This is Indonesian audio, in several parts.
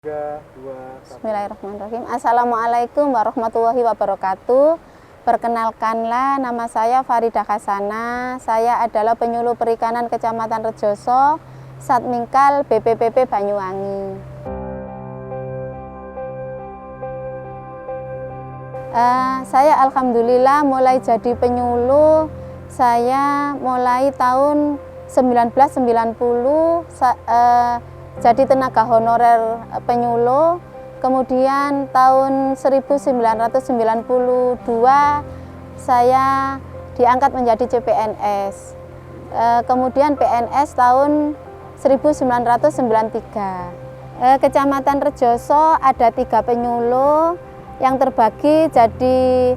3, 2, 1. Bismillahirrahmanirrahim. Assalamualaikum warahmatullahi wabarakatuh. Perkenalkanlah, nama saya Faridah Hasana. Saya adalah penyuluh perikanan Kecamatan Rejoso, Satmingkal BPPP Banyuwangi. Saya alhamdulillah mulai jadi penyuluh. Saya mulai tahun 1990. Jadi tenaga honorer penyuluh. Kemudian tahun 1992 saya diangkat menjadi CPNS. Kemudian PNS tahun 1993. Kecamatan Rejoso ada 3 penyuluh yang terbagi jadi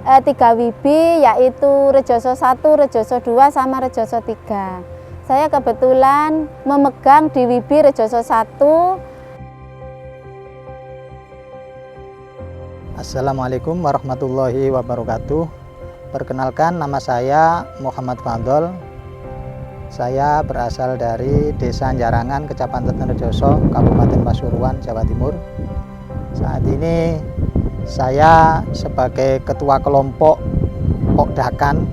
3 WIBI, yaitu Rejoso 1, Rejoso 2, sama Rejoso 3. Saya kebetulan memegang di WIBI Rejoso 1. Assalamualaikum warahmatullahi wabarakatuh. Perkenalkan, nama saya Muhammad Fadol. Saya berasal dari Desa Jarangan, Kecamatan Rejoso, Kabupaten Pasuruan, Jawa Timur. Saat ini saya sebagai ketua kelompok Pokdakan,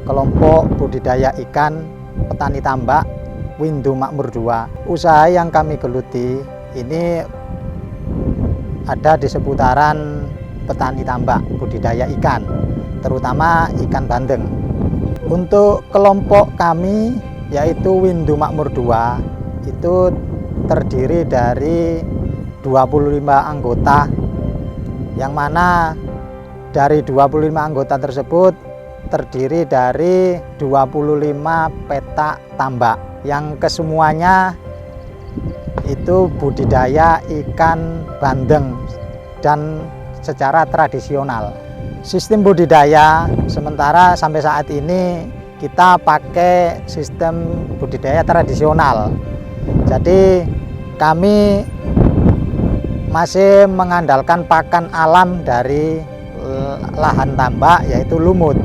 kelompok budidaya ikan petani tambak Windu Makmur 2. Usaha yang kami geluti ini ada di seputaran petani tambak budidaya ikan, terutama ikan bandeng. Untuk kelompok kami yaitu Windu Makmur 2 itu terdiri dari 25 anggota, yang mana dari 25 anggota tersebut terdiri dari 25 petak tambak yang kesemuanya itu budidaya ikan bandeng dan secara tradisional. Sistem budidaya sementara sampai saat ini kita pakai sistem budidaya tradisional. Jadi kami masih mengandalkan pakan alam dari lahan tambak, yaitu lumut.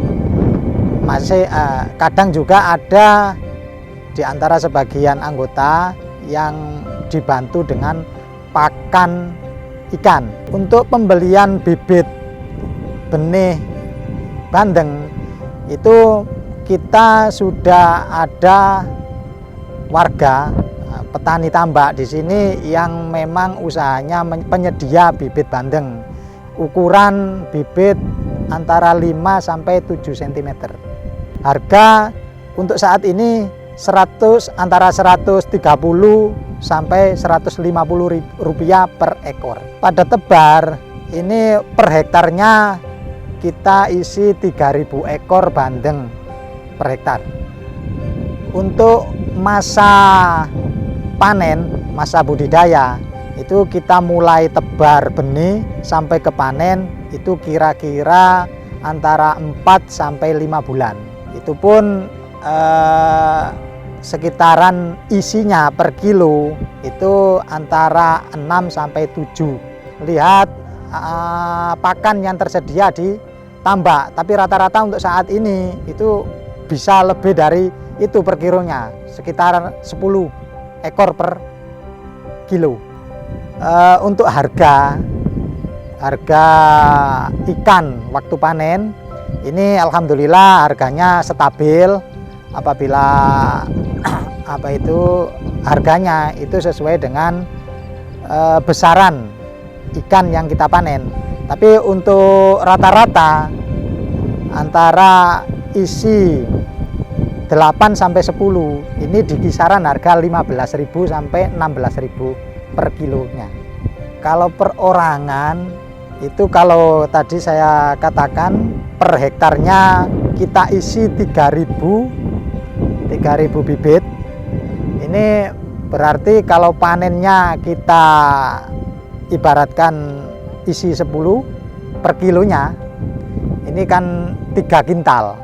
Masih kadang juga ada di antara sebagian anggota yang dibantu dengan pakan ikan. Untuk pembelian bibit benih bandeng itu kita sudah ada warga petani tambak di sini yang memang usahanya penyedia bibit bandeng. Ukuran bibit antara 5 sampai 7 cm. Harga untuk saat ini antara 130 sampai 150 rupiah per ekor. Pada tebar ini per hektarnya kita isi 3000 ekor bandeng per hektar. Untuk masa panen, masa budidaya itu kita mulai tebar benih sampai ke panen itu kira-kira antara 4 sampai 5 bulan. Itu pun sekitaran isinya per kilo itu antara 6 sampai 7. Lihat pakan yang tersedia di tambak, tapi rata-rata untuk saat ini itu bisa lebih dari itu per kilonya, sekitar 10 ekor per kilo. Untuk harga ikan waktu panen ini alhamdulillah harganya stabil. Apabila harganya itu sesuai dengan besaran ikan yang kita panen. Tapi untuk rata-rata antara isi 8 sampai 10 ini di kisaran harga 15.000 sampai 16.000 per kilonya. Kalau perorangan itu, kalau tadi saya katakan per hektarnya kita isi 3.000 bibit. Ini berarti kalau panennya kita ibaratkan isi 10 per kilonya, ini kan 3 kintal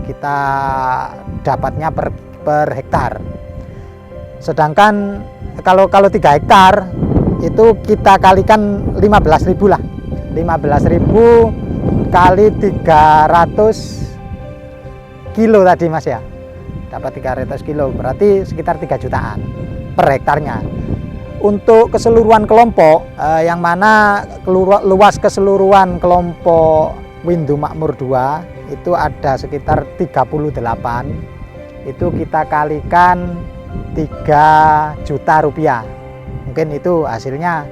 kita dapatnya per hektar. Sedangkan kalau 3 hektar itu kita kalikan 15.000 lah. 15.000 kali 300 kilo tadi Mas ya, dapat 300 kilo berarti sekitar 3 jutaan per hektarnya. untuk keseluruhan kelompok, yang mana luas keseluruhan kelompok Windu Makmur 2 itu ada sekitar 38. Itu kita kalikan 3 juta rupiah. Mungkin itu hasilnya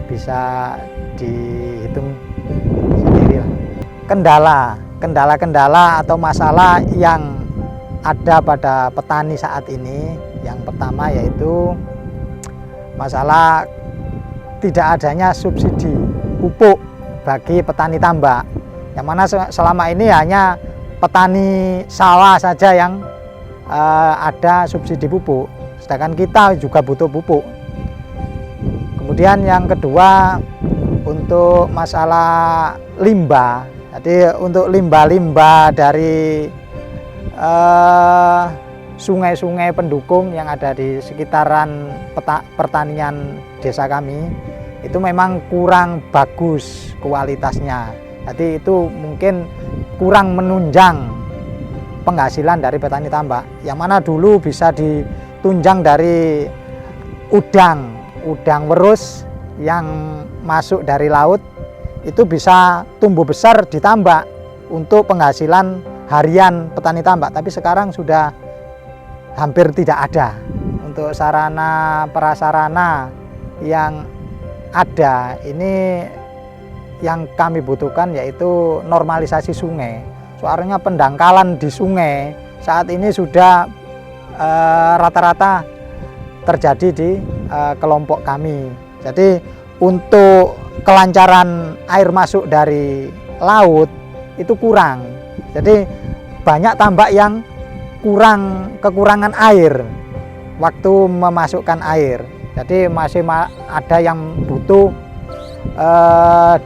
bisa dihitung sendiri. Kendala atau masalah yang ada pada petani saat ini, yang pertama yaitu masalah tidak adanya subsidi pupuk bagi petani tambak, yang mana selama ini hanya petani sawah saja yang ada subsidi pupuk, sedangkan kita juga butuh pupuk. Kemudian yang kedua untuk masalah limbah, jadi untuk limbah-limbah dari sungai-sungai pendukung yang ada di sekitaran pertanian desa kami itu memang kurang bagus kualitasnya. Jadi itu mungkin kurang menunjang penghasilan dari petani tambak, yang mana dulu bisa ditunjang dari udang werus yang masuk dari laut, itu bisa tumbuh besar di tambak untuk penghasilan harian petani tambak. Tapi sekarang sudah hampir tidak ada. Untuk sarana prasarana yang ada ini, yang kami butuhkan yaitu normalisasi sungai. Soalnya pendangkalan di sungai saat ini sudah rata-rata terjadi di kelompok kami. Jadi untuk kelancaran air masuk dari laut itu kurang. Jadi banyak tambak yang kekurangan air waktu memasukkan air. Jadi masih ada yang butuh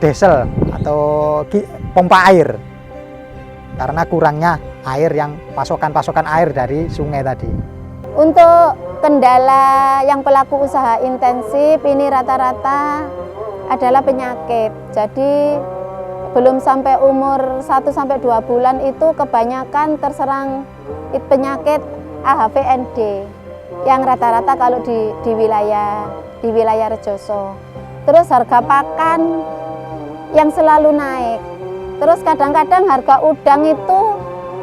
diesel atau pompa air karena kurangnya air, yang pasokan air dari sungai tadi. Untuk kendala yang pelaku usaha intensif ini rata-rata adalah penyakit. Jadi belum sampai umur 1-2 bulan itu kebanyakan terserang penyakit AHVND yang rata-rata kalau di wilayah Rejoso. Terus harga pakan yang selalu naik. Terus kadang-kadang harga udang itu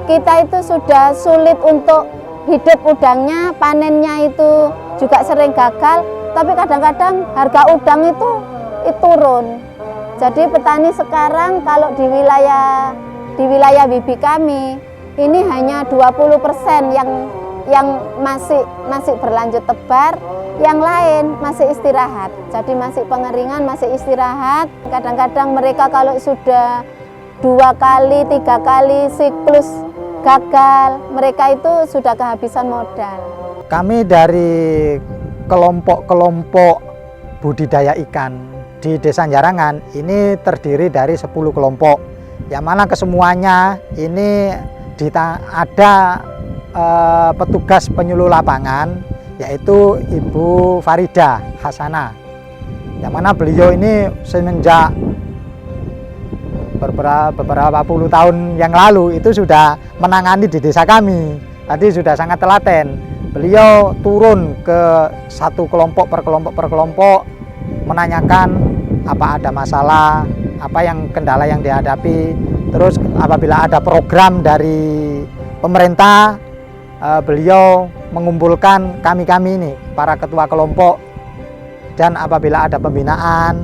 kita itu sudah sulit untuk hidup udangnya, panennya itu juga sering gagal, tapi kadang-kadang harga udang itu turun. Jadi petani sekarang kalau di wilayah bibi kami ini hanya 20% yang masih berlanjut tebar, yang lain masih istirahat. Jadi masih pengeringan, masih istirahat. Kadang-kadang mereka kalau sudah 2 kali, 3 kali siklus gagal, mereka itu sudah kehabisan modal. Kami dari kelompok-kelompok budidaya ikan di Desa Jarangan ini terdiri dari 10 kelompok, yang mana kesemuanya ini ada petugas penyuluh lapangan, yaitu Ibu Farida Hasanah, yang mana beliau ini semenjak beberapa puluh tahun yang lalu itu sudah menangani di desa kami. Tadi sudah sangat telaten. Beliau turun ke satu kelompok per kelompok menanyakan apa ada masalah, apa yang kendala yang dihadapi. Terus apabila ada program dari pemerintah, beliau mengumpulkan kami ini, para ketua kelompok, dan apabila ada pembinaan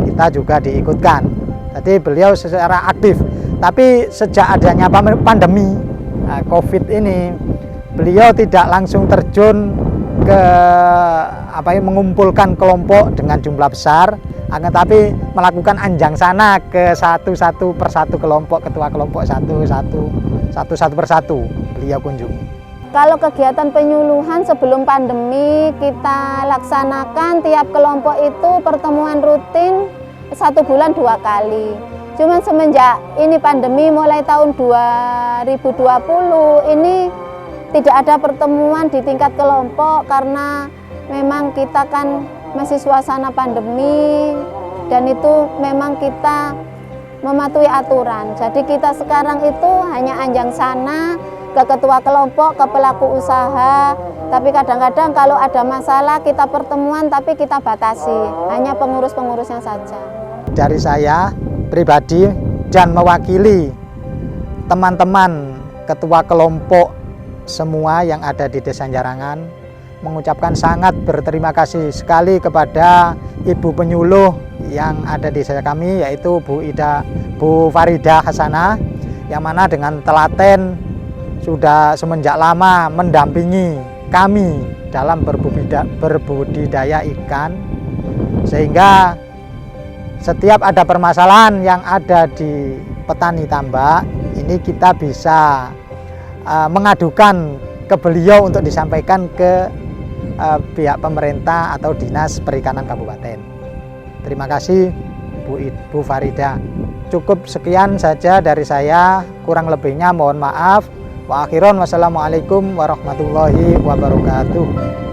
kita juga diikutkan. Jadi beliau secara aktif. Tapi sejak adanya pandemi COVID ini, beliau tidak langsung terjun ke mengumpulkan kelompok dengan jumlah besar, akan tapi melakukan anjang sana ke satu persatu kelompok, ketua kelompok satu persatu beliau kunjungi. Kalau kegiatan penyuluhan sebelum pandemi kita laksanakan tiap kelompok itu pertemuan rutin 1 bulan 2 kali. Cuman semenjak ini pandemi mulai tahun 2020 ini tidak ada pertemuan di tingkat kelompok karena memang kita kan masih suasana pandemi dan itu memang kita mematuhi aturan. Jadi kita sekarang itu hanya anjang sana ke ketua kelompok, ke pelaku usaha. Tapi kadang-kadang kalau ada masalah kita pertemuan tapi kita batasi, hanya pengurus-pengurusnya saja. Dari saya pribadi dan mewakili teman-teman ketua kelompok semua yang ada di Desa Jarangan, mengucapkan sangat berterima kasih sekali kepada Ibu Penyuluh yang ada di desa kami, yaitu Bu Farida Hasanah, yang mana dengan telaten sudah semenjak lama mendampingi kami dalam berbudidaya ikan, sehingga setiap ada permasalahan yang ada di petani tambak ini kita bisa mengadukan ke beliau untuk disampaikan ke pihak pemerintah atau Dinas Perikanan Kabupaten. Terima kasih Bu Farida. Cukup sekian saja dari saya, kurang lebihnya mohon maaf. Wa akhiron wassalamualaikum warahmatullahi wabarakatuh.